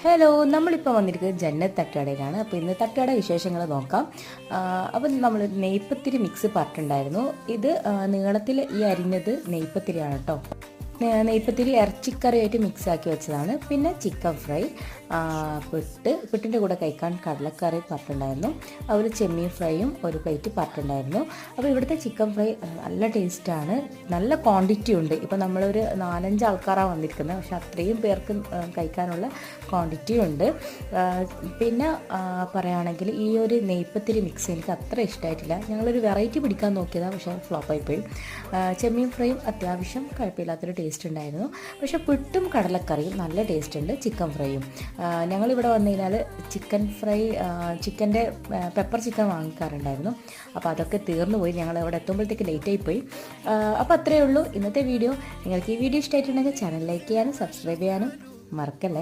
Hello, നമ്മളിപ്പോൾ വന്നിരിക്കുന്നത് ജന്നത്ത് തട്ടുകടയിലാണ്. അപ്പോൾ ഇന്ന് തട്ടുകട വിശേഷങ്ങൾ നോക്കാം. അപ്പം നമ്മൾ നെയ്പ്പത്തിരി മിക്സ് പറഞ്ഞിട്ടുണ്ടായിരുന്നു. ഇത് നീളത്തിൽ ഈ അരിഞ്ഞത് നെയ്പ്പത്തിരിയാണ് കേട്ടോ. നെയ്പ്പത്തിരി ഇറച്ചിക്കറിയായിട്ട് മിക്സാക്കി വെച്ചതാണ്. പിന്നെ ചിക്കൻ ഫ്രൈ, പിട്ടിൻ്റെ കൂടെ കഴിക്കാൻ കടലക്കറി പറഞ്ഞിട്ടുണ്ടായിരുന്നു. അതുപോലെ ചെമ്മീൻ ഫ്രൈയും ഒരു പ്ലേറ്റ് പറഞ്ഞിട്ടുണ്ടായിരുന്നു. അപ്പോൾ ഇവിടുത്തെ ചിക്കൻ ഫ്രൈ നല്ല ടേസ്റ്റാണ്, നല്ല ക്വാണ്ടിറ്റി ഉണ്ട്. ഇപ്പോൾ നമ്മളൊരു 4-5 ആൾക്കാരാണ് വന്നിരിക്കുന്നത്, പക്ഷെ അത്രയും പേർക്ക് കഴിക്കാനുള്ള ക്വാണ്ടിറ്റി ഉണ്ട്. പിന്നെ പറയുകയാണെങ്കിൽ ഈ ഒരു നെയ്പ്പത്തിരി മിക്സ് എനിക്ക് അത്ര ഇഷ്ടമായിട്ടില്ല. ഞങ്ങളൊരു വെറൈറ്റി പിടിക്കാൻ നോക്കിയതാണ്, പക്ഷേ ഫ്ലോപ്പായി പോയി. ചെമ്മീൻ ഫ്രൈയും അത്യാവശ്യം കുഴപ്പമില്ലാത്തൊരു ടേസ്റ്റ് ഉണ്ടായിരുന്നു. പക്ഷേ പിട്ടും കടലക്കറിയും നല്ല ടേസ്റ്റ് ഉണ്ട്. ചിക്കൻ ഫ്രൈയും ഞങ്ങളിവിടെ വന്നു കഴിഞ്ഞാൽ ചിക്കൻ ഫ്രൈ, ചിക്കൻ്റെ പെപ്പർ ചിക്കൻ വാങ്ങിക്കാറുണ്ടായിരുന്നു. അപ്പോൾ അതൊക്കെ തീർന്നു പോയി. ഞങ്ങൾ അവിടെ എത്തുമ്പോഴത്തേക്ക് ലേറ്റായി പോയി. അപ്പോൾ അത്രയേ ഉള്ളൂ ഇന്നത്തെ വീഡിയോ. നിങ്ങൾക്ക് ഈ വീഡിയോ ഇഷ്ടമായിട്ടുണ്ടെങ്കിൽ ചാനൽ ലൈക്ക് ചെയ്യാനും സബ്സ്ക്രൈബ് ചെയ്യാനും മറക്കല്ലേ.